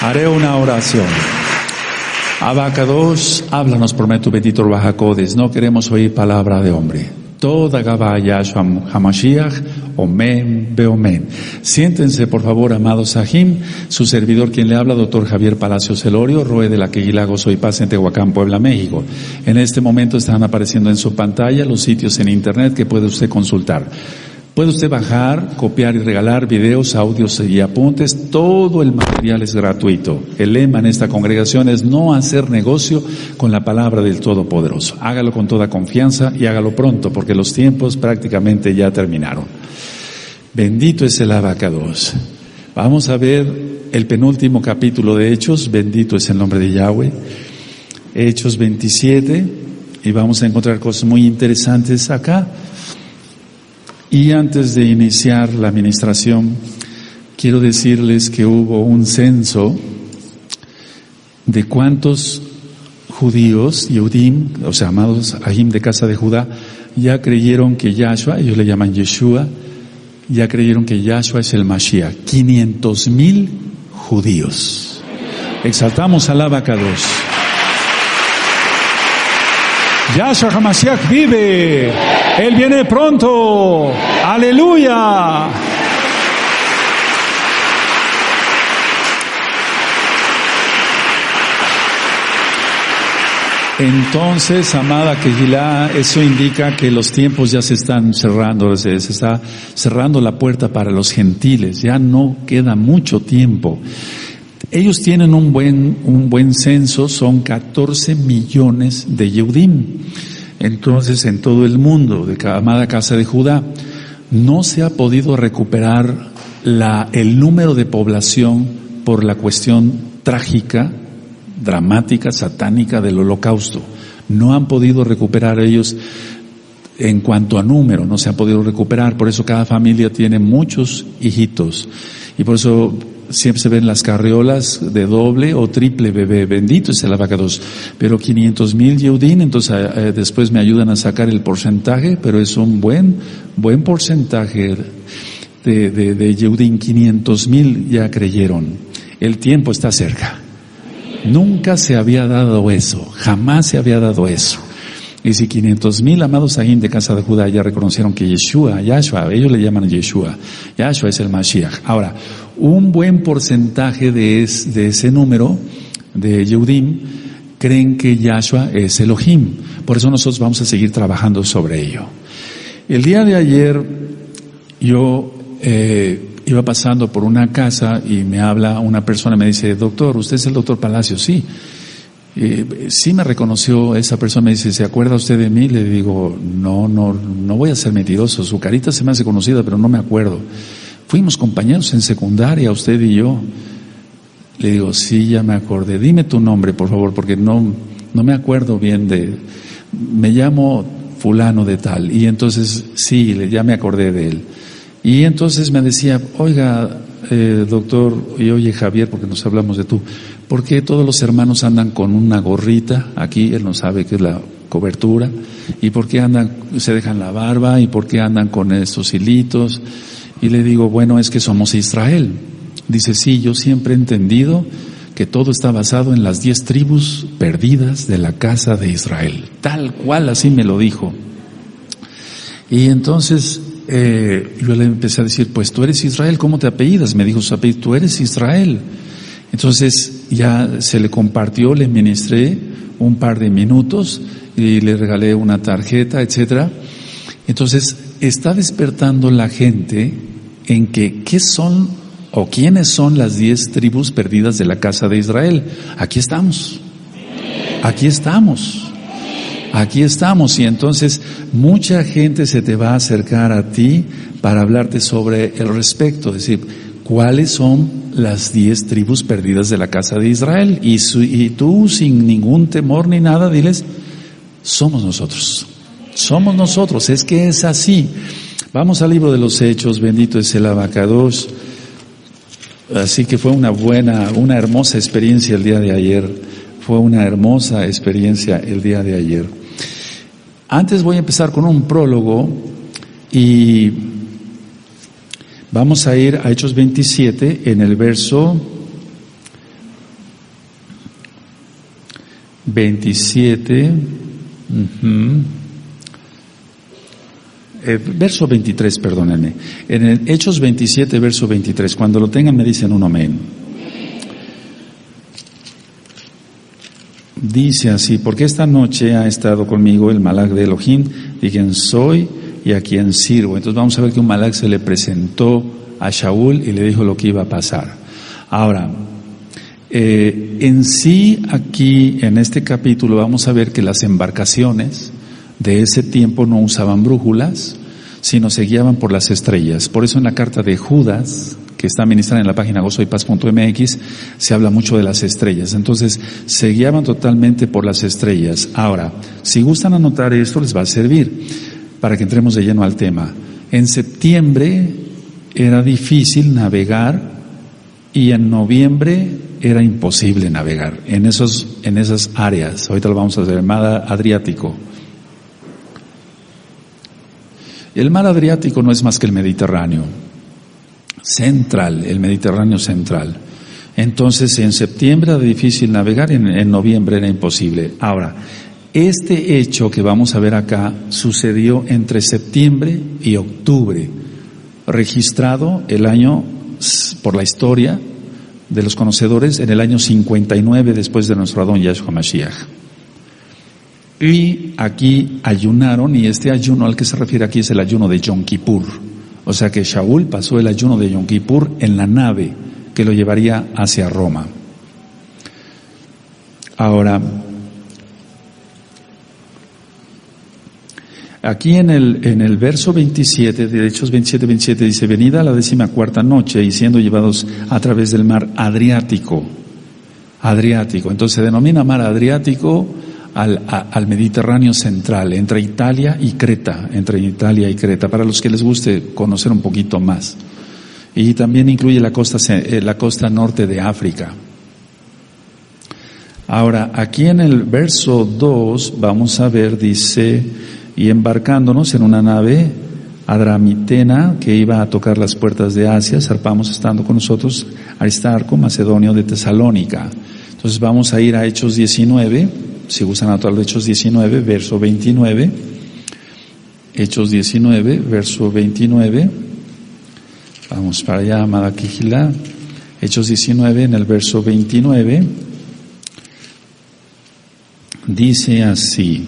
Haré una oración. Abacados, háblanos por medio bendito Bajacodes. No queremos oír palabra de hombre. Toda Gabaya Hamashiach, Omen, Beomen. Siéntense, por favor, amados Sahim. Su servidor, quien le habla, doctor Javier Palacios Elorio, Roe de la Queguilago, Soy Paz, en Tehuacán, Puebla, México. En este momento están apareciendo en su pantalla los sitios en internet que puede usted consultar. Puede usted bajar, copiar y regalar videos, audios y apuntes. Todo el material es gratuito. El lema en esta congregación es no hacer negocio con la palabra del Todopoderoso. Hágalo con toda confianza y hágalo pronto, porque los tiempos prácticamente ya terminaron. Bendito es el Abacados. Vamos a ver el penúltimo capítulo de Hechos. Bendito es el nombre de Yahweh. Hechos 27. Y vamos a encontrar cosas muy interesantes acá. Y antes de iniciar la administración, quiero decirles que hubo un censo de cuántos judíos, Yehudim, o sea, amados Ahim de casa de Judá, ya creyeron que Yahshua, ellos le llaman Yeshua, ya creyeron que Yahshua es el Mashiach. 500,000 judíos. Exaltamos al Abacados. Yahshua HaMashiach vive. Él viene pronto. Aleluya. Entonces, amada Kehilá, eso indica que los tiempos ya se están cerrando, se está cerrando la puerta para los gentiles, ya no queda mucho tiempo. Ellos tienen un buen censo, son 14 millones de Yehudim. Entonces, en todo el mundo, de cada amada casa de Judá, no se ha podido recuperar el número de población por la cuestión trágica, dramática, satánica del holocausto. No han podido recuperar ellos en cuanto a número, no se han podido recuperar. Por eso cada familia tiene muchos hijitos. Y por eso siempre se ven las carriolas de doble o triple bebé. Bendito es el Abacados. Pero 500,000 Yehudim, entonces después me ayudan a sacar el porcentaje, pero es un buen porcentaje de Yehudim. 500,000 ya creyeron. El tiempo está cerca. Nunca se había dado eso, jamás se había dado eso. Y si 500,000 amados Sahim de casa de Judá ya reconocieron que Yahshua, ellos le llaman Yeshua, Yahshua es el Mashiach. Ahora, un buen porcentaje de ese número de Yehudim creen que Yahshua es Elohim. Por eso nosotros vamos a seguir trabajando sobre ello. El día de ayer yo iba pasando por una casa y me habla una persona, me dice, doctor, ¿usted es el doctor Palacios? Sí. Sí me reconoció esa persona, me dice, ¿se acuerda usted de mí? Le digo, no voy a ser mentiroso, su carita se me hace conocida, pero no me acuerdo. Fuimos compañeros en secundaria, usted y yo. Le digo, sí, ya me acordé. Dime tu nombre, por favor, porque no me acuerdo bien me llamo fulano de tal. Y entonces, sí, ya me acordé de él. Y entonces me decía, oiga, doctor, y oye Javier, porque nos hablamos de tú, ¿por qué todos los hermanos andan con una gorrita? Aquí él no sabe qué es la cobertura. ¿Y por qué se dejan la barba? ¿Y por qué andan con estos hilitos? Y le digo, bueno, es que somos Israel. Dice, sí, yo siempre he entendido que todo está basado en las 10 tribus perdidas de la casa de Israel. Tal cual, así me lo dijo. Y entonces yo le empecé a decir, pues tú eres Israel, ¿cómo te apellidas? Me dijo su apellido, tú eres Israel. Entonces ya se le compartió, le ministré un par de minutos y le regalé una tarjeta, etcétera. Entonces está despertando la gente en que ¿qué son o quiénes son las 10 tribus perdidas de la casa de Israel? Aquí estamos. Y entonces mucha gente se te va a acercar a ti para hablarte sobre el respecto, es decir, cuáles son las 10 tribus perdidas de la casa de Israel. Y tú, sin ningún temor ni nada, diles, somos nosotros, es que es así. Vamos al libro de los Hechos, bendito es el Abacados. Así que fue una hermosa experiencia el día de ayer. Antes voy a empezar con un prólogo y vamos a ir a Hechos 27 en el verso 27, verso 23, perdónenme. En el Hechos 27, verso 23, cuando lo tengan me dicen un amén. Dice así: porque esta noche ha estado conmigo el malak de Elohim, de quien soy y a quien sirvo. Entonces vamos a ver que un malak se le presentó a Shaul y le dijo lo que iba a pasar. Ahora, en sí aquí en este capítulo vamos a ver que las embarcaciones de ese tiempo no usaban brújulas, sino se guiaban por las estrellas. Por eso en la carta de Judas, que está ministrada en la página gozoypaz.mx, se habla mucho de las estrellas. Entonces, se guiaban totalmente por las estrellas. Ahora, si gustan anotar esto, les va a servir para que entremos de lleno al tema. En septiembre era difícil navegar y en noviembre era imposible navegar en esas áreas. Ahorita lo vamos a hacer, el mar Adriático. El mar Adriático no es más que el Mediterráneo central, el Mediterráneo central. Entonces, en septiembre era difícil navegar, en noviembre era imposible. Ahora, este hecho que vamos a ver acá sucedió entre septiembre y octubre, registrado el año, por la historia de los conocedores, en el año 59 después de nuestro Adón Yahshua Mashiach. Y aquí ayunaron, y este ayuno al que se refiere aquí es el ayuno de Yom Kippur. O sea que Shaul pasó el ayuno de Yom Kippur en la nave que lo llevaría hacia Roma. Ahora, aquí en el verso 27, de Hechos 27 dice: venida la 14ª noche y siendo llevados a través del mar Adriático. Entonces se denomina mar Adriático al Mediterráneo central, entre Italia y Creta, para los que les guste conocer un poquito más. Y también incluye la costa norte de África. Ahora, aquí en el verso 2 vamos a ver, dice: y embarcándonos en una nave adramitena que iba a tocar las puertas de Asia, zarpamos estando con nosotros Aristarco, macedonio de Tesalónica. Entonces vamos a ir a Hechos 19, si gustan anotar Hechos 19, verso 29. Hechos 19, verso 29. Vamos para allá, amada Quijilá. Hechos 19, en el verso 29. Dice así.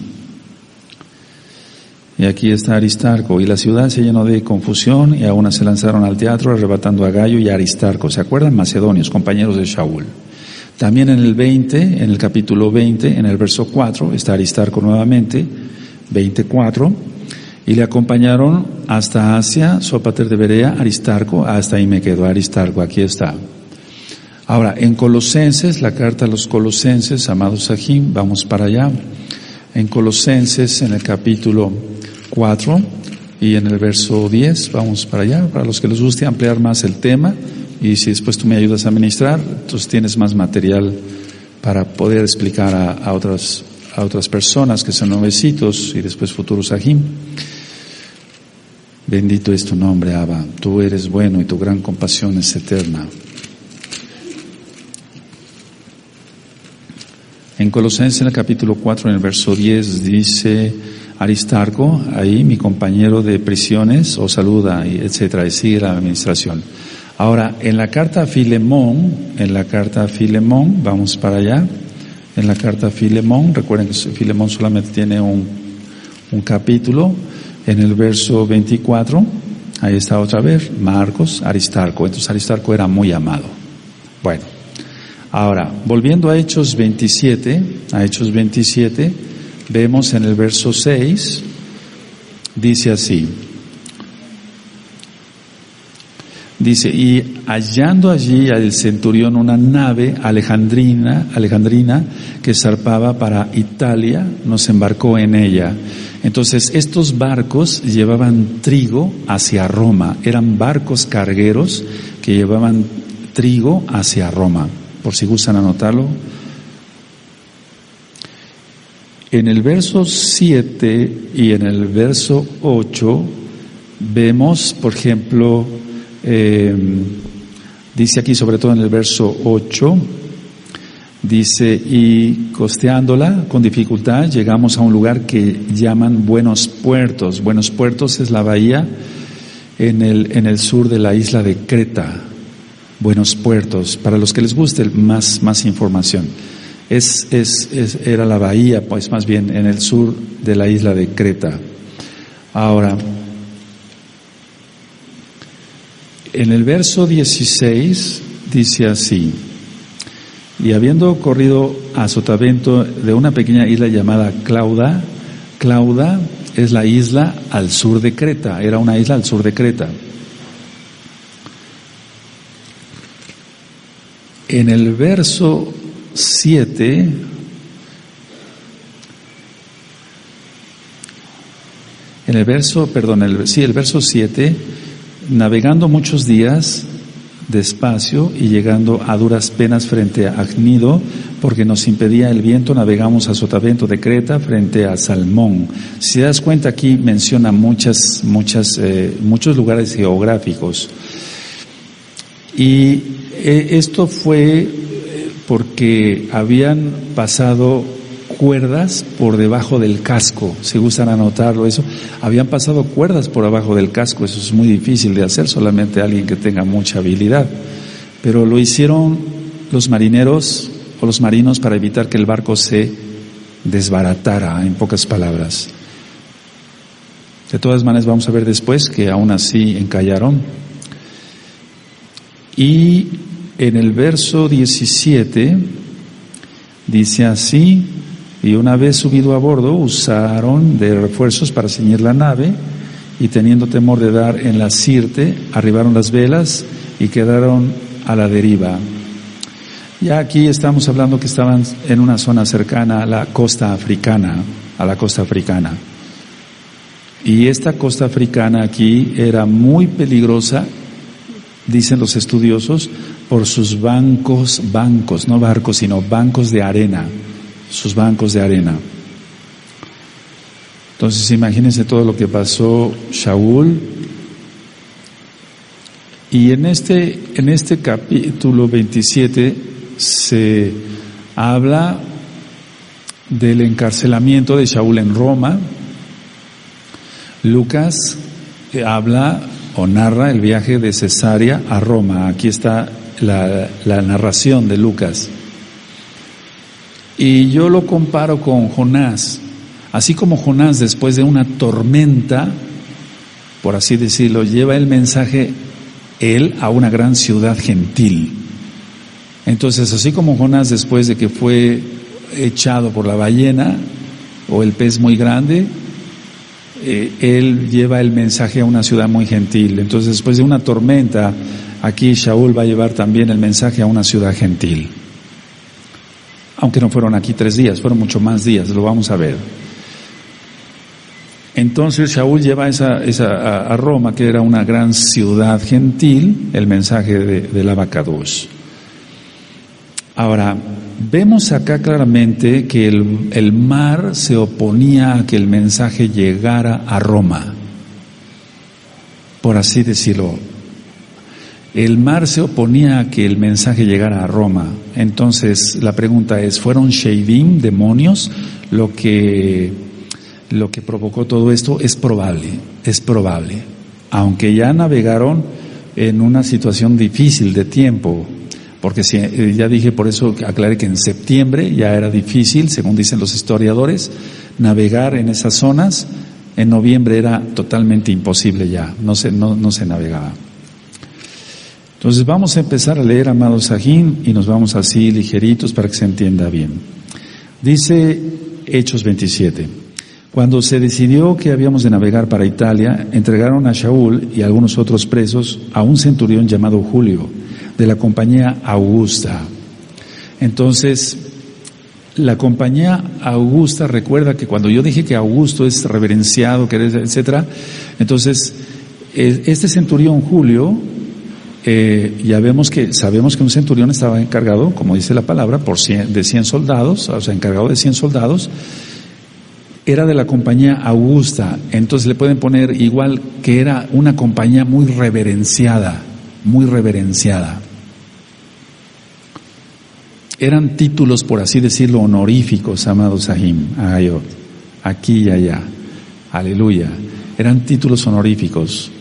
Y aquí está Aristarco: y la ciudad se llenó de confusión y aún se lanzaron al teatro arrebatando a Gayo y a Aristarco. ¿Se acuerdan? Macedonios, compañeros de Shaul. También en el capítulo 20, en el verso 4, está Aristarco nuevamente, 24, y le acompañaron hasta Asia, Sópater de Berea, Aristarco, hasta ahí me quedo, Aristarco, aquí está. Ahora, en Colosenses, la carta a los Colosenses, amados Sahim, vamos para allá. En Colosenses, en el capítulo 4 y en el verso 10, vamos para allá, para los que les guste ampliar más el tema. Y si después tú me ayudas a ministrar, entonces tienes más material para poder explicar a otras personas que son nuevecitos y después futuros Sahim. Bendito es tu nombre, Abba. Tú eres bueno y tu gran compasión es eterna. En Colosenses, en el capítulo 4, en el verso 10, dice: Aristarco, ahí mi compañero de prisiones, os saluda, y etcétera, y sigue la administración. Ahora, en la carta a Filemón, vamos para allá. En la carta a Filemón, recuerden que Filemón solamente tiene un capítulo. En el verso 24, ahí está otra vez, Marcos, Aristarco. Entonces Aristarco era muy amado. Bueno, ahora, volviendo a Hechos 27, vemos en el verso 6, dice así. Dice: y hallando allí al centurión una nave alejandrina que zarpaba para Italia, nos embarcó en ella. Entonces, estos barcos llevaban trigo hacia Roma, eran barcos cargueros que llevaban trigo hacia Roma, por si gustan anotarlo. En el verso 7 y en el verso 8 vemos, por ejemplo, dice aquí sobre todo en el verso 8, Dice, y costeándola con dificultad llegamos a un lugar que llaman Buenos Puertos. Buenos Puertos es la bahía en el sur de la isla de Creta. Buenos Puertos, para los que les guste más información. Era la bahía, pues más bien en el sur de la isla de Creta. Ahora, en el verso 16 dice así: y habiendo corrido a sotavento de una pequeña isla llamada Clauda es la isla al sur de Creta, era una isla al sur de Creta. En el verso 7, el verso 7, navegando muchos días despacio y llegando a duras penas frente a Agnido, porque nos impedía el viento, navegamos a sotavento de Creta frente a Salmón. Si te das cuenta, aquí menciona muchos lugares geográficos. Y esto fue porque habían pasado cuerdas por debajo del casco, si gustan anotarlo eso, habían pasado cuerdas por abajo del casco. Eso es muy difícil de hacer, solamente alguien que tenga mucha habilidad, pero lo hicieron los marineros o los marinos para evitar que el barco se desbaratara, en pocas palabras. De todas maneras vamos a ver después que aún así encallaron. Y en el verso 17 dice así: y una vez subido a bordo, usaron de refuerzos para ceñir la nave, y teniendo temor de dar en la sirte, arribaron las velas y quedaron a la deriva. Ya aquí estamos hablando que estaban en una zona cercana a la costa africana, Y esta costa africana aquí era muy peligrosa, dicen los estudiosos, por sus bancos, no barcos, sino bancos de arena. Sus bancos de arena. Entonces imagínense todo lo que pasó Shaul. Y en este capítulo 27 se habla del encarcelamiento de Shaul en Roma. Lucas habla o narra el viaje de Cesarea a Roma. Aquí está la narración de Lucas. Y yo lo comparo con Jonás. Así como Jonás, después de una tormenta, por así decirlo, lleva el mensaje él a una gran ciudad gentil. Entonces, así como Jonás, después de que fue echado por la ballena o el pez muy grande, él lleva el mensaje a una ciudad muy gentil. Entonces, después de una tormenta, aquí Shaul va a llevar también el mensaje a una ciudad gentil. Aunque no fueron aquí 3 días, fueron mucho más días, lo vamos a ver. Entonces Shaul lleva a Roma, que era una gran ciudad gentil, el mensaje del Abacados. Ahora, vemos acá claramente que el mar se oponía a que el mensaje llegara a Roma, por así decirlo. El mar se oponía a que el mensaje llegara a Roma. Entonces la pregunta es, ¿fueron Sheidim, demonios, lo que provocó todo esto? Es probable. Aunque ya navegaron en una situación difícil de tiempo, porque ya dije, por eso aclaré que en septiembre ya era difícil, según dicen los historiadores, navegar en esas zonas. En noviembre era totalmente imposible ya, no se navegaba. Entonces vamos a empezar a leer, amados Sajín, y nos vamos así ligeritos para que se entienda bien. Dice Hechos 27. Cuando se decidió que habíamos de navegar para Italia, entregaron a Shaul y a algunos otros presos a un centurión llamado Julio, de la compañía Augusta. Entonces, la compañía Augusta, recuerda que cuando yo dije que Augusto es reverenciado, etcétera, entonces este centurión Julio, sabemos que un centurión estaba encargado, como dice la palabra, de 100 soldados, o sea, encargado de 100 soldados, era de la compañía Augusta. Entonces le pueden poner igual que era una compañía muy reverenciada. eran títulos, por así decirlo, honoríficos, amados Sahim, aquí y allá, aleluya, eran títulos honoríficos.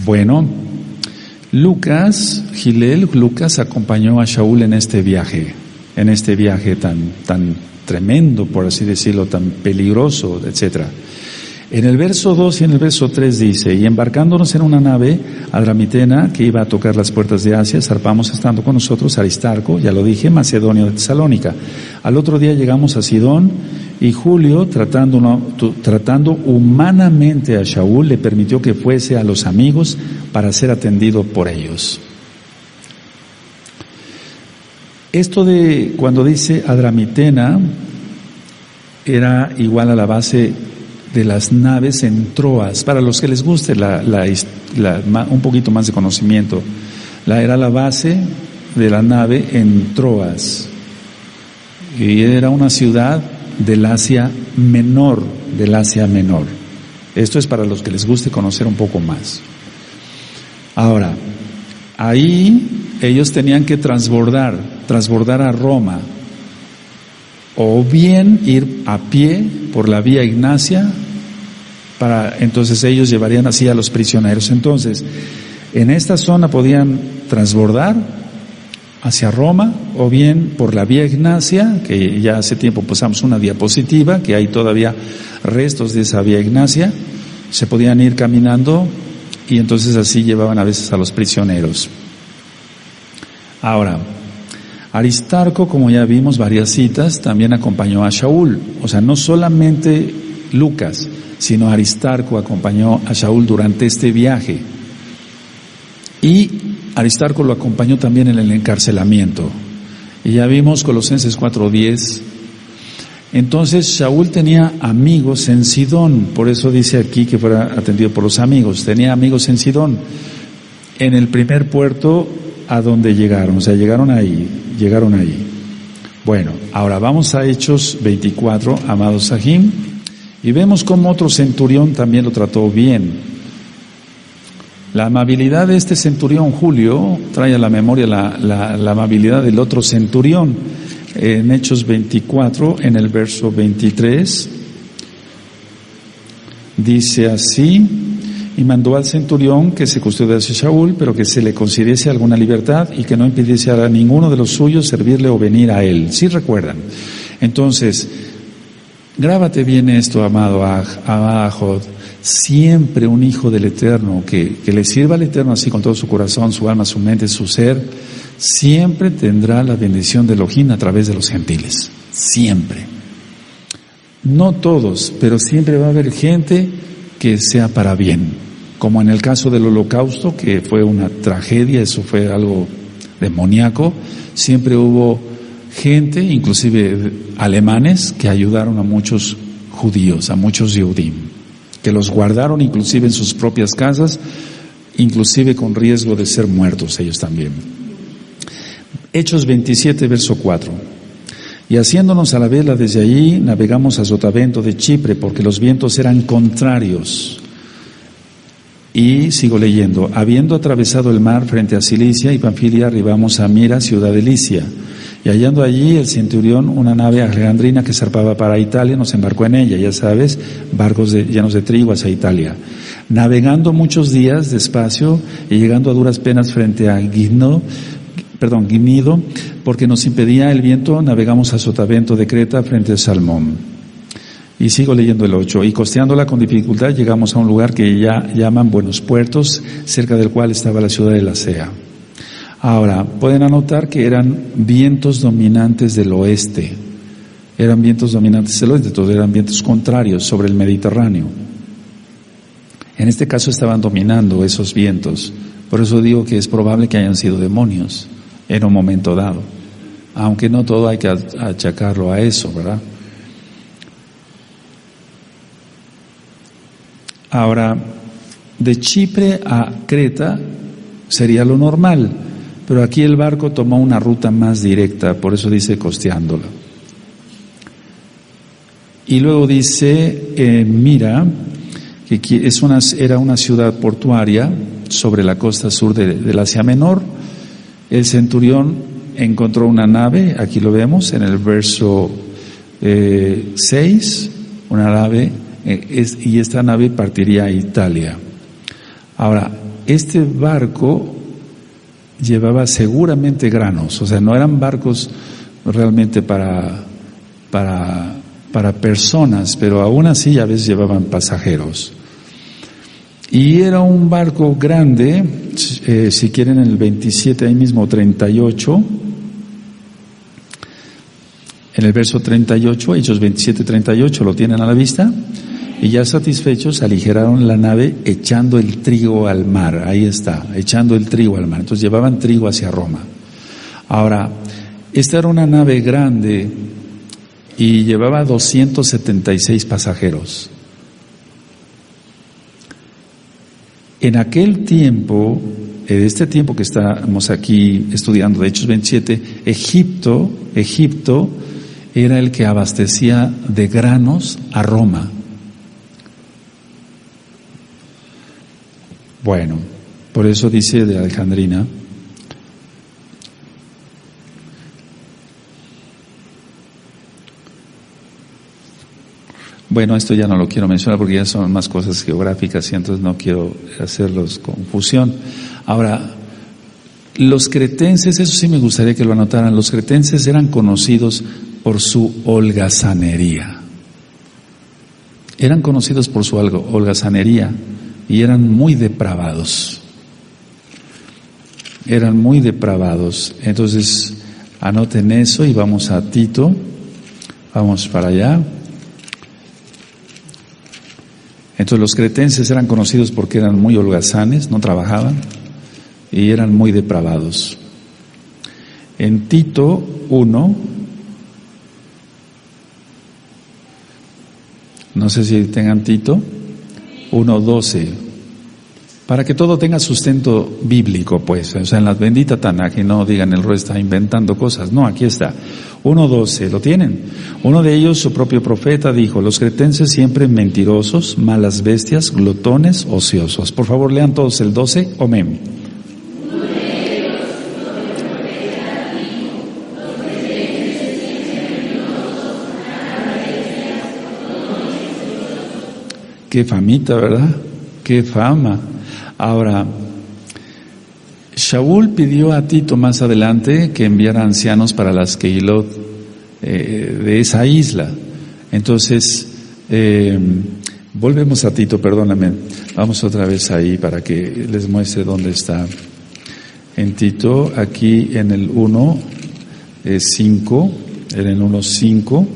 Bueno, Lucas acompañó a Shaul en este viaje tan tremendo, por así decirlo, tan peligroso, etcétera. En el verso 2 y en el verso 3 dice: y embarcándonos en una nave adramitena que iba a tocar las puertas de Asia, zarpamos estando con nosotros Aristarco, ya lo dije, macedonio de Tesalónica. Al otro día llegamos a Sidón, y Julio, tratando humanamente a Shaul, le permitió que fuese a los amigos para ser atendido por ellos. Esto de cuando dice Adramitena era igual a la base de las naves en Troas. Para los que les guste un poquito más de conocimiento, era la base de la nave en Troas, y era una ciudad del Asia Menor, Esto es para los que les guste conocer un poco más. Ahora, ahí ellos tenían que transbordar a Roma, o bien ir a pie por la vía Ignacia, entonces ellos llevarían así a los prisioneros. Entonces, en esta zona podían transbordar hacia Roma, o bien por la vía Ignacia, que ya hace tiempo pasamos una diapositiva, que hay todavía restos de esa vía Ignacia, se podían ir caminando, y entonces así llevaban a veces a los prisioneros. Ahora, Aristarco, como ya vimos varias citas, también acompañó a Shaul. O sea, no solamente Lucas, sino Aristarco acompañó a Shaul durante este viaje. Y Aristarco lo acompañó también en el encarcelamiento. Y ya vimos Colosenses 4:10. Entonces Shaul tenía amigos en Sidón, por eso dice aquí que fuera atendido por los amigos. Tenía amigos en Sidón, en el primer puerto a donde llegaron, o sea, llegaron ahí. Bueno, ahora vamos a Hechos 24, amados Sahim, y vemos cómo otro centurión también lo trató bien. La amabilidad de este centurión Julio trae a la memoria la amabilidad del otro centurión. En Hechos 24, en el verso 23, dice así: y mandó al centurión que se custodiase a Shaul, pero que se le concediese alguna libertad y que no impidiese a ninguno de los suyos servirle o venir a él. ¿Sí recuerdan? Entonces, grábate bien esto, amado Ahod. Siempre un hijo del Eterno, que le sirva al Eterno así con todo su corazón, su alma, su mente, su ser, siempre tendrá la bendición de Elohim a través de los gentiles. Siempre. No todos, pero siempre va a haber gente que sea para bien. Como en el caso del Holocausto, que fue una tragedia, eso fue algo demoníaco. Siempre hubo gente, inclusive alemanes, que ayudaron a muchos judíos, a muchos Yehudim, que los guardaron inclusive en sus propias casas, inclusive con riesgo de ser muertos ellos también. Hechos 27, verso 4. Y haciéndonos a la vela desde allí, navegamos a Sotavento de Chipre, porque los vientos eran contrarios. Y sigo leyendo: habiendo atravesado el mar frente a Cilicia y Panfilia, arribamos a Mira, ciudad de Licia. Y hallando allí el centurión una nave alejandrina que zarpaba para Italia, nos embarcó en ella, ya sabes, barcos llenos de trigo hacia Italia. Navegando muchos días despacio y llegando a duras penas frente a Gnido, porque nos impedía el viento, navegamos a Sotavento de Creta frente a Salmón. Y sigo leyendo el 8. Y costeándola con dificultad llegamos a un lugar que ya llaman Buenos Puertos, cerca del cual estaba la ciudad de Lasea. Ahora, pueden anotar que eran vientos dominantes del oeste. Todos eran vientos contrarios sobre el Mediterráneo. En este caso estaban dominando esos vientos. Por eso digo que es probable que hayan sido demonios en un momento dado. Aunque no todo hay que achacarlo a eso, ¿verdad? Ahora, de Chipre a Creta sería lo normal, pero aquí el barco tomó una ruta más directa, por eso dice costeándola. Y luego dice, Mira, que era una ciudad portuaria sobre la costa sur del Asia Menor, El centurión encontró una nave, aquí lo vemos en el verso 6, una nave, y esta nave partiría a Italia. Ahora, este barco llevaba seguramente granos, o sea, no eran barcos realmente para personas, pero aún así a veces llevaban pasajeros. Y era un barco grande, si quieren en el 27, ahí mismo 38, en el verso 38, Hechos 27, 38, lo tienen a la vista. Y ya satisfechos aligeraron la nave echando el trigo al mar. Ahí está, echando el trigo al mar. Entonces llevaban trigo hacia Roma. Ahora, esta era una nave grande y llevaba 276 pasajeros. En aquel tiempo, este tiempo que estamos aquí estudiando, de Hechos 27, Egipto era el que abastecía de granos a Roma. Bueno, por eso dice de Alejandrina, bueno, esto ya no lo quiero mencionar porque ya son más cosas geográficas y entonces no quiero hacerlos confusión. Ahora, los cretenses, eso sí me gustaría que lo anotaran, los cretenses eran conocidos por su holgazanería. Eran conocidos por su holgazanería y eran muy depravados. Eran muy depravados. Entonces, anoten eso y vamos a Tito. Vamos para allá. Entonces los cretenses eran conocidos porque eran muy holgazanes, no trabajaban y eran muy depravados. En Tito 1, no sé si tengan Tito, 1:12, para que todo tenga sustento bíblico, pues, o sea, en la bendita Tanaj, y no digan el rey está inventando cosas, no, aquí está, 1:12, ¿lo tienen? Uno de ellos, su propio profeta, dijo, los cretenses siempre mentirosos, malas bestias, glotones, ociosos. Por favor, lean todos el 12, amén. Qué famita, ¿verdad? Qué fama. Ahora, Shaul pidió a Tito más adelante que enviara ancianos para las Kehilot de esa isla. Entonces, volvemos a Tito, perdóname. Vamos otra vez ahí para que les muestre dónde está. En Tito, aquí en el 1:5, en el 1:5.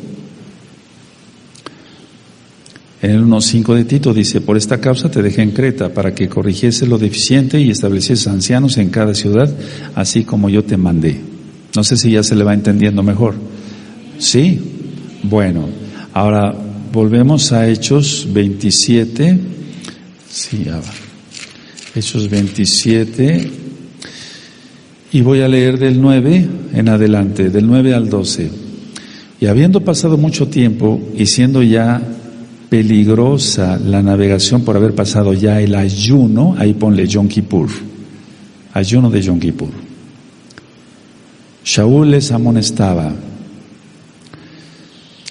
En el 1:5 de Tito dice, por esta causa te dejé en Creta, para que corrigiese lo deficiente y estableciese ancianos en cada ciudad, así como yo te mandé. No sé si ya se le va entendiendo mejor. ¿Sí? Bueno, ahora volvemos a Hechos 27. Sí, ya va. Hechos 27. Y voy a leer del 9 en adelante, del 9 al 12. Y habiendo pasado mucho tiempo y siendo ya peligrosa la navegación por haber pasado ya el ayuno, ahí ponle Yom Kippur, ayuno de Yom Kippur. Shaul les amonestaba,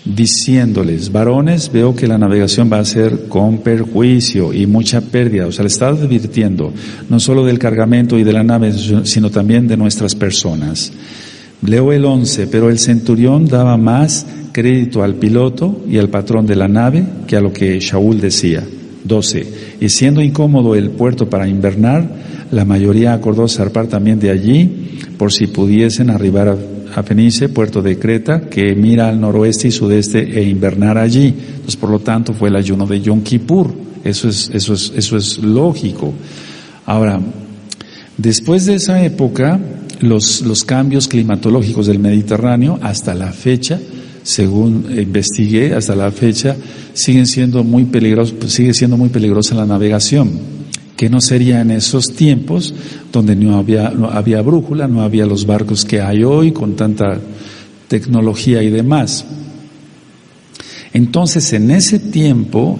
diciéndoles, varones, veo que la navegación va a ser con perjuicio y mucha pérdida. O sea, le estaba advirtiendo, no solo del cargamento y de la nave, sino también de nuestras personas. Leo el 11, pero el centurión daba más crédito al piloto y al patrón de la nave que a lo que Shaul decía. 12. Y siendo incómodo el puerto para invernar, la mayoría acordó zarpar también de allí, por si pudiesen arribar a Fenice, puerto de Creta, que mira al noroeste y sudeste, e invernar allí. Entonces, por lo tanto, fue el ayuno de Yom Kippur. Eso es lógico. Ahora, después de esa época, los cambios climatológicos del Mediterráneo, hasta la fecha, según investigué, hasta la fecha, sigue siendo muy peligrosa la navegación, que no sería en esos tiempos donde no había brújula, no había los barcos que hay hoy con tanta tecnología y demás. Entonces, en ese tiempo,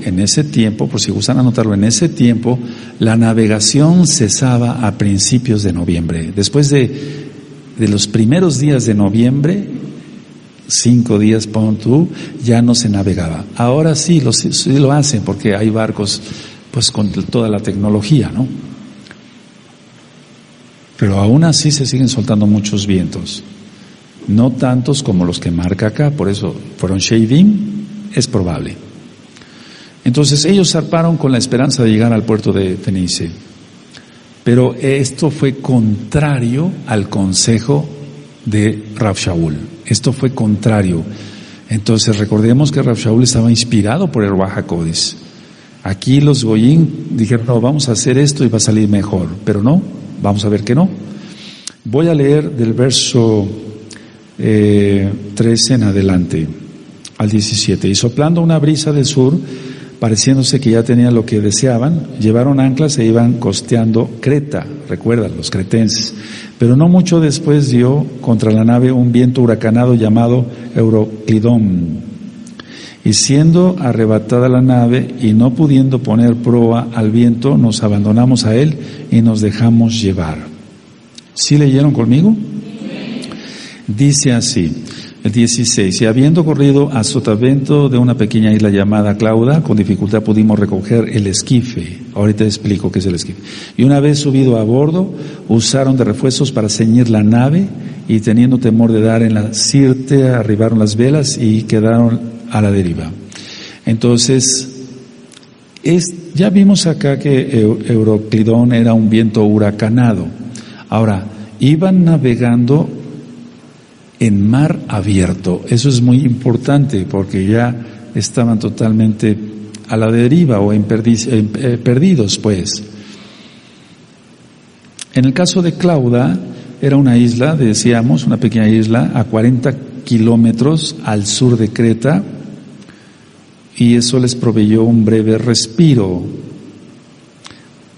por si gustan anotarlo, en ese tiempo, la navegación cesaba a principios de noviembre. Después de de los primeros días de noviembre, 5 días, pon tú, ya no se navegaba. Ahora sí lo hacen porque hay barcos pues con toda la tecnología, ¿no? Pero aún así se siguen soltando muchos vientos. No tantos como los que marca acá, por eso fueron Sheidim, es probable. Entonces ellos zarparon con la esperanza de llegar al puerto de Fenice. Pero esto fue contrario al consejo de Rav Shaul. Esto fue contrario. Entonces recordemos que Rav Shaul estaba inspirado por el Ruach HaKodesh. Aquí los Goyim dijeron, no, vamos a hacer esto y va a salir mejor. Pero no, vamos a ver que no. Voy a leer del verso 13 en adelante al 17. Y soplando una brisa del sur, pareciéndose que ya tenían lo que deseaban, llevaron anclas e iban costeando Creta, recuerdan, los cretenses. Pero no mucho después dio contra la nave un viento huracanado llamado Euroclidón. Y siendo arrebatada la nave y no pudiendo poner proa al viento, nos abandonamos a él y nos dejamos llevar. ¿Sí leyeron conmigo? Dice así, el 16, y habiendo corrido a sotavento de una pequeña isla llamada Clauda, con dificultad pudimos recoger el esquife. Ahorita explico qué es el esquife. Y una vez subido a bordo, usaron de refuerzos para ceñir la nave, y teniendo temor de dar en la sirte, arribaron las velas y quedaron a la deriva. Entonces, ya vimos acá que Euroclidón era un viento huracanado. Ahora, iban navegando en mar abierto. Eso es muy importante porque ya estaban totalmente a la deriva o perdidos, pues. En el caso de Clauda, era una isla, decíamos, una pequeña isla a 40 kilómetros al sur de Creta, y eso les proveyó un breve respiro.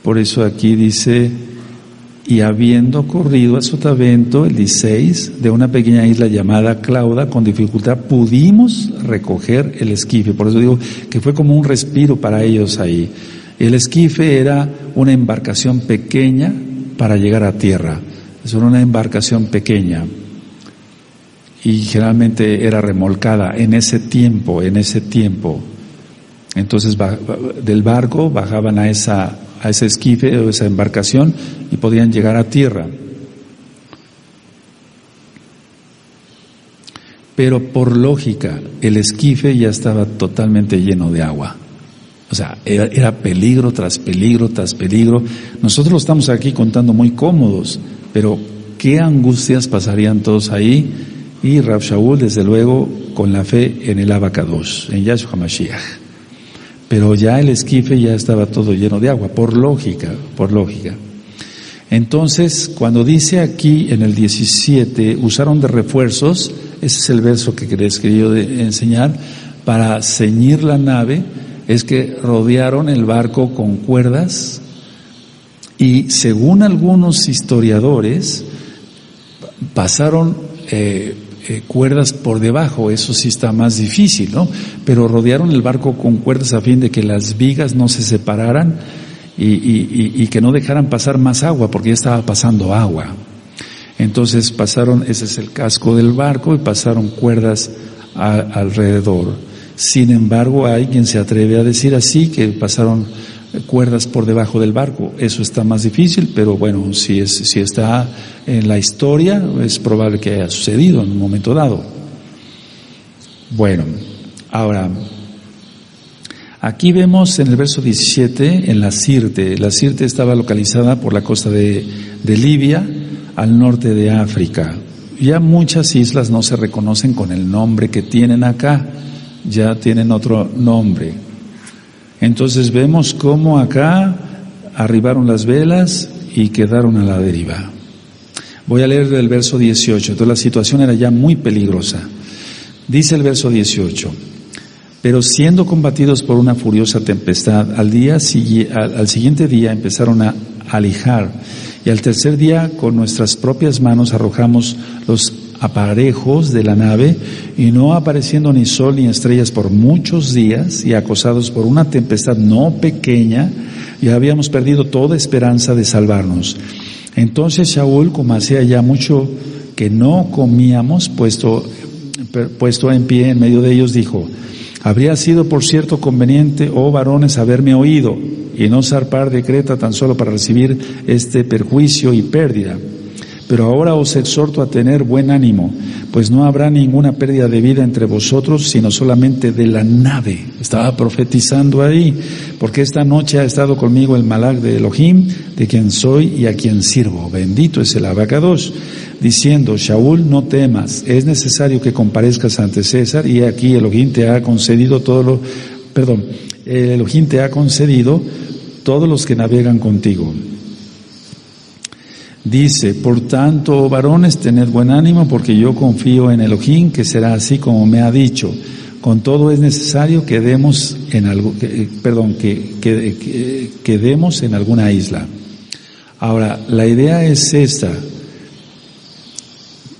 Por eso aquí dice, y habiendo corrido a sotavento, el 16, de una pequeña isla llamada Clauda, con dificultad pudimos recoger el esquife. Por eso digo que fue como un respiro para ellos ahí. El esquife era una embarcación pequeña para llegar a tierra. Es una embarcación pequeña y generalmente era remolcada en ese tiempo. Entonces del barco bajaban a ese esquife o esa embarcación y podían llegar a tierra. Pero por lógica, el esquife ya estaba totalmente lleno de agua. O sea, era peligro tras peligro tras peligro. Nosotros lo estamos aquí contando muy cómodos, pero qué angustias pasarían todos ahí. Y Rav Shaul, desde luego, con la fe en el Abacadosh, en Yahshua HaMashiach. Pero ya el esquife ya estaba todo lleno de agua, por lógica. Entonces, cuando dice aquí en el 17, usaron de refuerzos, ese es el verso que les quería enseñar, para ceñir la nave, es que rodearon el barco con cuerdas y según algunos historiadores, pasaron cuerdas por debajo. Eso sí está más difícil, ¿no? Pero rodearon el barco con cuerdas a fin de que las vigas no se separaran y que no dejaran pasar más agua, porque ya estaba pasando agua. Entonces pasaron, ese es el casco del barco, y pasaron cuerdas alrededor. Sin embargo, hay quien se atreve a decir así, que pasaron cuerdas por debajo del barco. Eso está más difícil, pero bueno, si está en la historia, es probable que haya sucedido en un momento dado. Bueno, ahora, aquí vemos en el verso 17, en la Sirte. La Sirte estaba localizada por la costa de Libia, al norte de África. Ya muchas islas no se reconocen con el nombre que tienen acá, ya tienen otro nombre. Entonces vemos cómo acá arribaron las velas y quedaron a la deriva. Voy a leer el verso 18. Entonces la situación era ya muy peligrosa. Dice el verso 18: pero siendo combatidos por una furiosa tempestad, al siguiente día empezaron a alijar, y al tercer día con nuestras propias manos arrojamos los aparejos de la nave, y no apareciendo ni sol ni estrellas por muchos días, y acosados por una tempestad no pequeña, ya habíamos perdido toda esperanza de salvarnos. Entonces Shaul, como hacía ya mucho que no comíamos, puesto en pie en medio de ellos, dijo: habría sido por cierto conveniente, oh varones, haberme oído y no zarpar de Creta tan solo para recibir este perjuicio y pérdida. Pero ahora os exhorto a tener buen ánimo, pues no habrá ninguna pérdida de vida entre vosotros, sino solamente de la nave. Estaba profetizando ahí, porque esta noche ha estado conmigo el Malach de Elohim, de quien soy y a quien sirvo. Bendito es el Abacados, diciendo: Shaul, no temas, es necesario que comparezcas ante César, y aquí Elohim te ha concedido Elohim te ha concedido todos los que navegan contigo. Dice: por tanto, varones, tened buen ánimo, porque yo confío en Elohim, que será así como me ha dicho. Con todo es necesario que demos quedemos en alguna isla. Ahora, la idea es esta: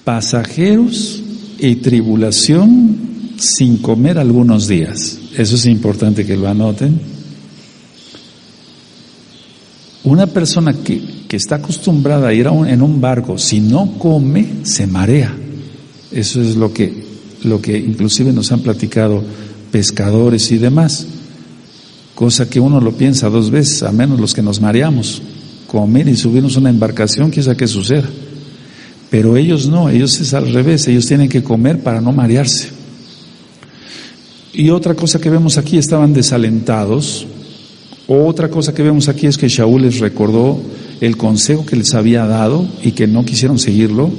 pasajeros y tribulación sin comer algunos días. Eso es importante que lo anoten. Una persona que está acostumbrada a ir en un barco, si no come, se marea. Eso es lo que inclusive nos han platicado pescadores y demás. Cosa que uno lo piensa dos veces, a menos los que nos mareamos. Comer y subirnos a una embarcación, quizá que suceda. Pero ellos no, ellos es al revés, ellos tienen que comer para no marearse. Y otra cosa que vemos aquí, estaban desalentados. Otra cosa que vemos aquí es que Shaul les recordó el consejo que les había dado y que no quisieron seguirlo,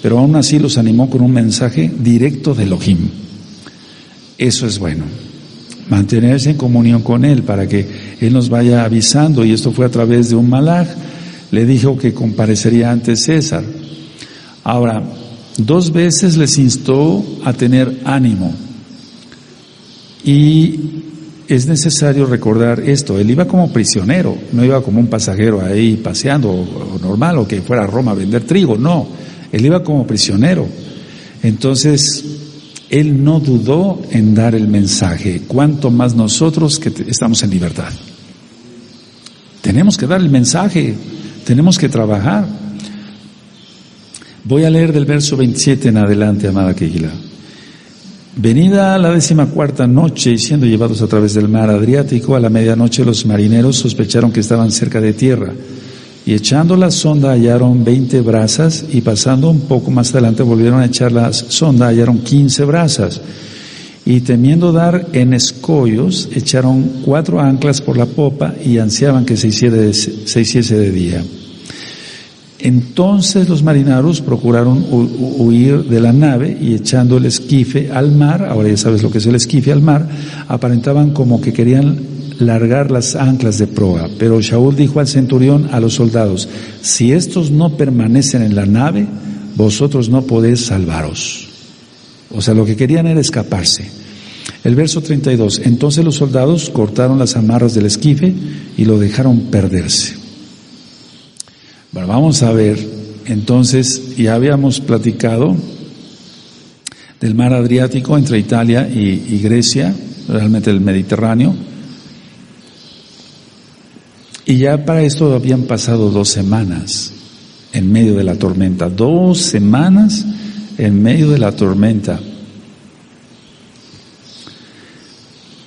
pero aún así los animó con un mensaje directo de Elohim. Eso es bueno, mantenerse en comunión con Él para que Él nos vaya avisando, y esto fue a través de un malaj. Le dijo que comparecería ante César. Ahora, 2 veces les instó a tener ánimo, y es necesario recordar esto: él iba como prisionero, no iba como un pasajero ahí paseando o normal, o que fuera a Roma a vender trigo, no, él iba como prisionero. Entonces, él no dudó en dar el mensaje, cuanto más nosotros que estamos en libertad. Tenemos que dar el mensaje, tenemos que trabajar. Voy a leer del verso 27 en adelante, amada Kehilá. Venida la 14ª noche y siendo llevados a través del mar Adriático, a la medianoche los marineros sospecharon que estaban cerca de tierra, y echando la sonda hallaron 20 brazas, y pasando un poco más adelante volvieron a echar la sonda, hallaron 15 brazas, y temiendo dar en escollos, echaron 4 anclas por la popa y ansiaban que se hiciese de día. Entonces los marineros procuraron huir de la nave, y echando el esquife al mar, ahora ya sabes lo que es el esquife al mar, aparentaban como que querían largar las anclas de proa. Pero Shaul dijo al centurión, a los soldados: si estos no permanecen en la nave, vosotros no podéis salvaros. O sea, lo que querían era escaparse. El verso 32, entonces los soldados cortaron las amarras del esquife y lo dejaron perderse. Bueno, vamos a ver, entonces, ya habíamos platicado del mar Adriático entre Italia y Grecia, realmente el Mediterráneo, y ya para esto habían pasado 2 semanas en medio de la tormenta, 2 semanas en medio de la tormenta.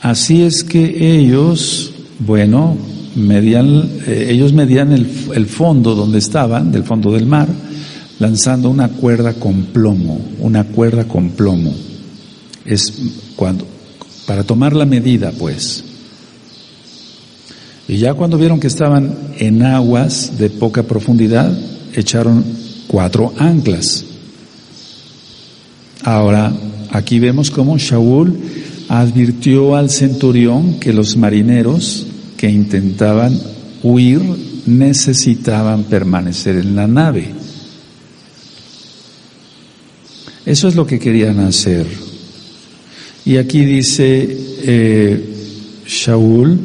Así es que ellos, ellos medían el fondo donde estaban, del fondo del mar, lanzando una cuerda con plomo. Es para tomar la medida, pues. Y ya cuando vieron que estaban en aguas de poca profundidad, echaron 4 anclas. Ahora, aquí vemos cómo Shaul advirtió al centurión que los marineros que intentaban huir necesitaban permanecer en la nave. Eso es lo que querían hacer. Y aquí dice Shaul,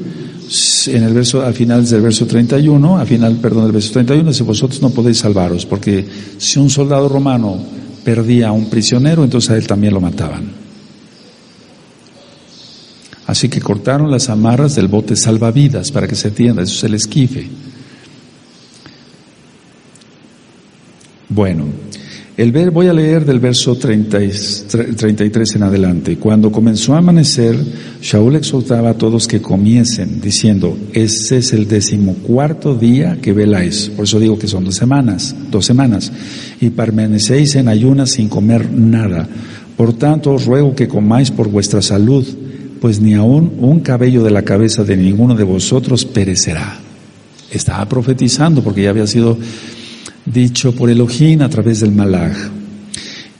en el verso, al final del verso 31, del verso 31, dice: vosotros no podéis salvaros, porque si un soldado romano perdía a un prisionero, entonces a él también lo mataban. Así que cortaron las amarras del bote salvavidas, para que se entienda, eso es el esquife. Bueno, Voy a leer del verso 33 en adelante. Cuando comenzó a amanecer, Shaul exhortaba a todos que comiesen, diciendo: este es el 14º día que veláis. Por eso digo que son 2 semanas, y permanecéis en ayunas sin comer nada. Por tanto, os ruego que comáis por vuestra salud, pues ni aun un cabello de la cabeza de ninguno de vosotros perecerá. Estaba profetizando porque ya había sido dicho por Elohim a través del Malaj.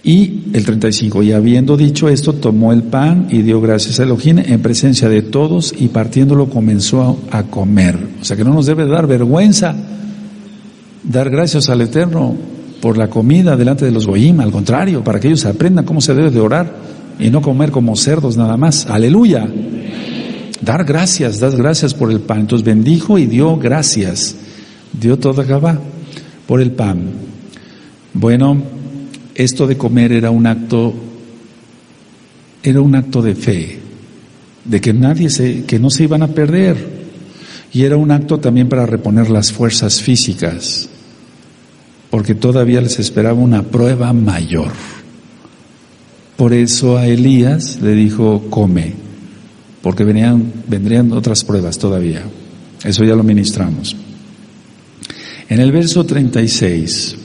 Y el 35, y habiendo dicho esto, tomó el pan y dio gracias a Elohim en presencia de todos, y partiéndolo comenzó a comer. O sea que no nos debe dar vergüenza dar gracias al Eterno por la comida delante de los goyim, al contrario, para que ellos aprendan cómo se debe de orar y no comer como cerdos nada más. ¡Aleluya! Das gracias por el pan. Entonces bendijo y dio gracias, dio toda Gabá por el pan. Bueno, esto de comer era un acto de fe, de que no se iban a perder, y era un acto también para reponer las fuerzas físicas, porque todavía les esperaba una prueba mayor. Por eso a Elías le dijo: come, porque vendrían otras pruebas todavía. Eso ya lo ministramos. En el verso 36,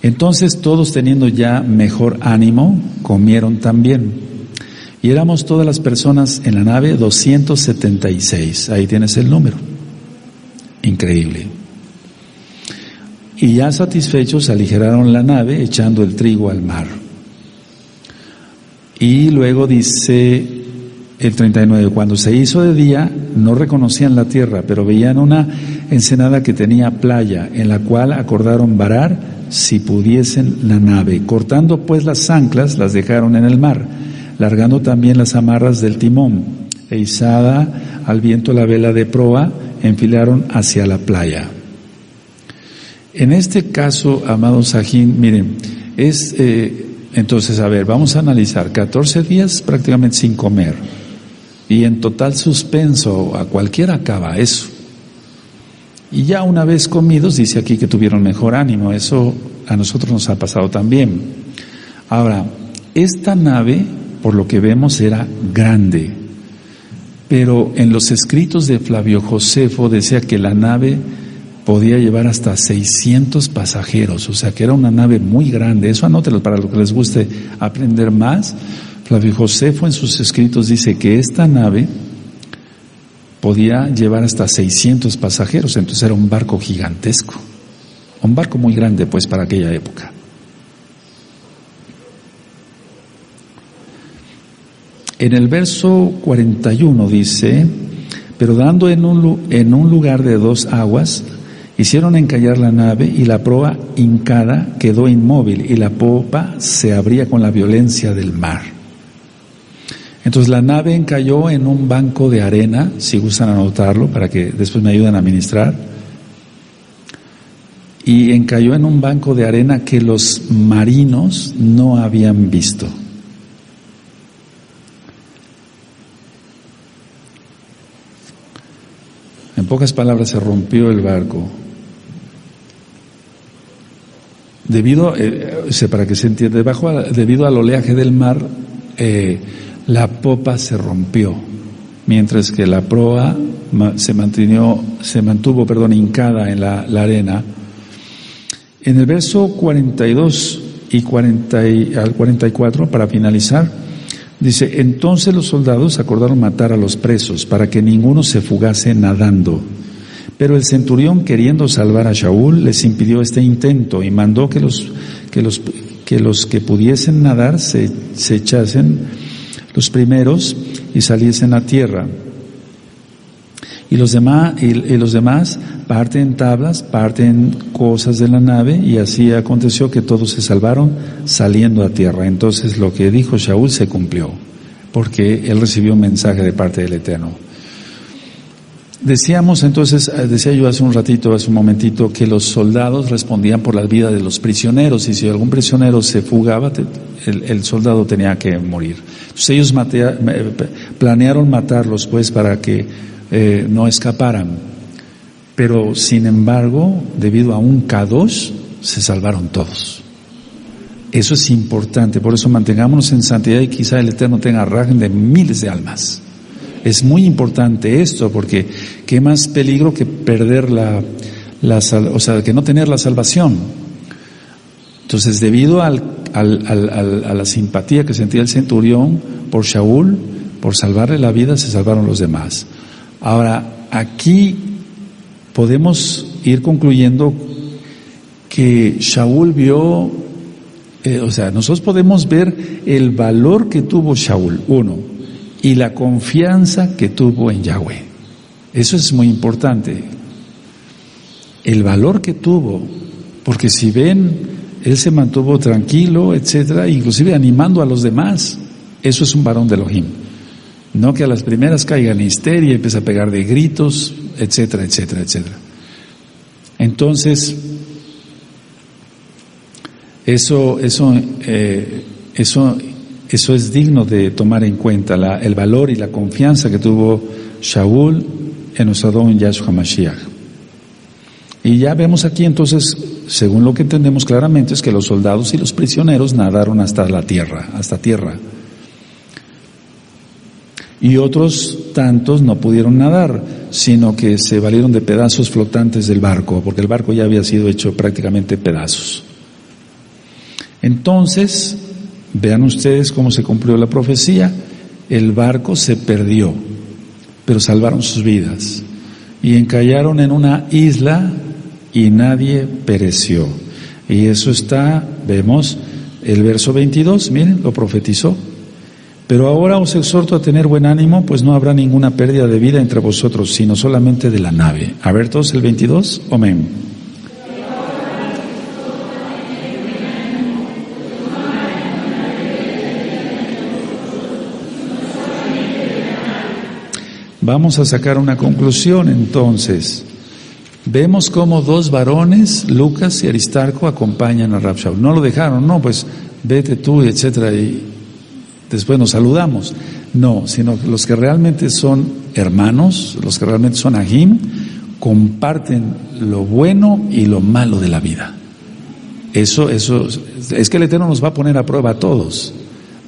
entonces todos, teniendo ya mejor ánimo, comieron también. Y éramos todas las personas en la nave 276. Ahí tienes el número. Increíble. Y ya satisfechos aligeraron la nave, echando el trigo al mar. Y luego dice el 39, cuando se hizo de día, no reconocían la tierra, pero veían una ensenada que tenía playa, en la cual acordaron varar, si pudiesen, la nave. Cortando pues las anclas, las dejaron en el mar, largando también las amarras del timón, e izada al viento la vela de proa, enfilaron hacia la playa. En este caso, amados Sajín, miren, entonces, a ver, vamos a analizar 14 días prácticamente sin comer, y en total suspenso, a cualquiera acaba eso. Y ya una vez comidos, dice aquí que tuvieron mejor ánimo. Eso a nosotros nos ha pasado también. Ahora, esta nave, por lo que vemos, era grande, pero en los escritos de Flavio Josefo decía que la nave podía llevar hasta 600 pasajeros, o sea que era una nave muy grande. Eso anótelo para lo que les guste aprender más. Flavio Josefo en sus escritos dice que esta nave podía llevar hasta 600 pasajeros, entonces era un barco gigantesco, un barco muy grande pues para aquella época. En el verso 41 dice: pero dando en un lugar de 2 aguas, hicieron encallar la nave, y la proa hincada quedó inmóvil, y la popa se abría con la violencia del mar. Entonces la nave encalló en un banco de arena, si gustan anotarlo para que después me ayuden a ministrar, y encalló en un banco de arena que los marinos no habían visto. En pocas palabras, se rompió el barco. Para que se entienda, debido al oleaje del mar, la popa se rompió, mientras que la proa se mantuvo hincada en la arena. En el verso 42 al 44, para finalizar, dice: entonces los soldados acordaron matar a los presos, para que ninguno se fugase nadando. Pero el centurión, queriendo salvar a Shaul, les impidió este intento, y mandó que los que pudiesen nadar se echasen los primeros y saliesen a tierra. Y los demás parten tablas, parten cosas de la nave, y así aconteció que todos se salvaron saliendo a tierra. Entonces lo que dijo Shaul se cumplió, porque él recibió un mensaje de parte del Eterno. Decía yo hace un momentito, que los soldados respondían por la vida de los prisioneros, y si algún prisionero se fugaba, el soldado tenía que morir. Entonces ellos planearon matarlos pues para que no escaparan, pero sin embargo, debido a un Kadosh, se salvaron todos. Eso es importante, por eso mantengámonos en santidad y quizá el Eterno tenga rajen de miles de almas. Es muy importante esto, porque qué más peligro que perder que no tener la salvación. Entonces, debido a la simpatía que sentía el centurión por Shaul, por salvarle la vida, se salvaron los demás. Ahora, aquí podemos ir concluyendo que Shaul vio, nosotros podemos ver el valor que tuvo Shaul, uno, y la confianza que tuvo en Yahweh. Eso es muy importante. El valor que tuvo, porque si ven, él se mantuvo tranquilo, etcétera, inclusive animando a los demás. Eso es un varón de Elohim. No que a las primeras caiga en histeria y empiece a pegar de gritos, etcétera, etcétera, etcétera. Entonces, eso es digno de tomar en cuenta, el valor y la confianza que tuvo Shaul en nuestro Adón Yahshua Mashiach. Y ya vemos aquí entonces, según lo que entendemos claramente, es que los soldados y los prisioneros nadaron hasta tierra. Y otros tantos no pudieron nadar, sino que se valieron de pedazos flotantes del barco, porque el barco ya había sido hecho prácticamente pedazos. Entonces, vean ustedes cómo se cumplió la profecía. El barco se perdió, pero salvaron sus vidas. Y encallaron en una isla y nadie pereció. Y eso vemos el verso 22, miren, lo profetizó. Pero ahora os exhorto a tener buen ánimo, pues no habrá ninguna pérdida de vida entre vosotros, sino solamente de la nave. A ver todos el 22, amén. Vamos a sacar una conclusión entonces. Vemos cómo dos varones, Lucas y Aristarco, acompañan a Rab Shaul. No lo dejaron, no, pues vete tú, etcétera, y después nos saludamos. No, sino los que realmente son hermanos, los que realmente son Ahim, comparten lo bueno y lo malo de la vida. Eso, es que el Eterno nos va a poner a prueba a todos.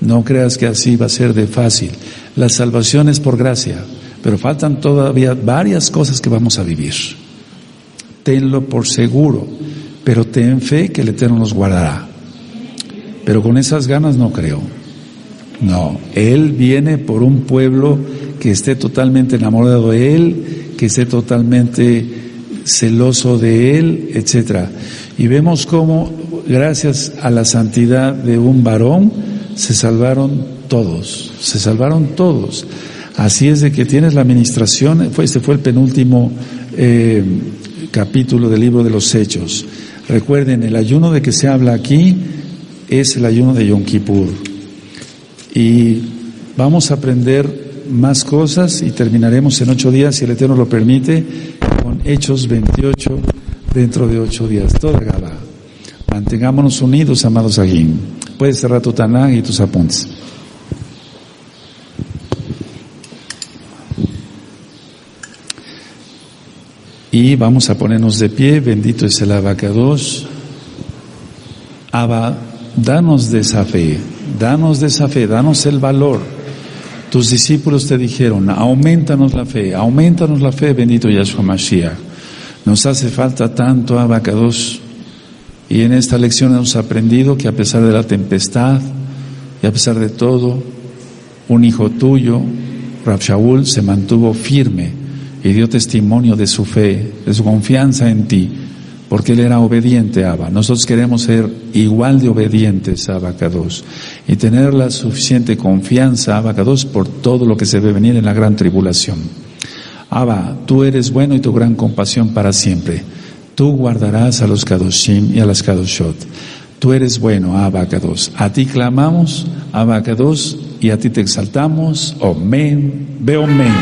No creas que así va a ser de fácil. La salvación es por gracia. Pero faltan todavía varias cosas que vamos a vivir. Tenlo por seguro, pero ten fe que el Eterno nos guardará. Pero con esas ganas no creo. No, Él viene por un pueblo que esté totalmente enamorado de Él, que esté totalmente celoso de Él, etcétera. Y vemos cómo, gracias a la santidad de un varón, se salvaron todos. Así es de que tienes la administración, este fue el penúltimo capítulo del libro de los Hechos. Recuerden, el ayuno de que se habla aquí es el ayuno de Yom Kippur. Y vamos a aprender más cosas y terminaremos en 8 días, si el Eterno lo permite, con Hechos 28 dentro de 8 días. Toda Gabá. Mantengámonos unidos, amados Agim. Puedes cerrar tu Tanaj y tus apuntes. Y vamos a ponernos de pie. Bendito es el Abacados. Abba, danos de esa fe, danos el valor. Tus discípulos te dijeron, aumentanos la fe, bendito Yahshua Mashiach. Nos hace falta tanto, Abacados. Y en esta lección hemos aprendido que a pesar de la tempestad y a pesar de todo, un hijo tuyo, Rab Shaul, se mantuvo firme y dio testimonio de su fe, de su confianza en ti, porque él era obediente, Abba. Nosotros queremos ser igual de obedientes, Abacados, y tener la suficiente confianza, Abacados, por todo lo que se ve venir en la gran tribulación. Abba, tú eres bueno y tu gran compasión para siempre. Tú guardarás a los Kadoshim y a las Kadoshot. Tú eres bueno, Abacados. A ti clamamos, Abacados, y a ti te exaltamos. Amén, ve amén.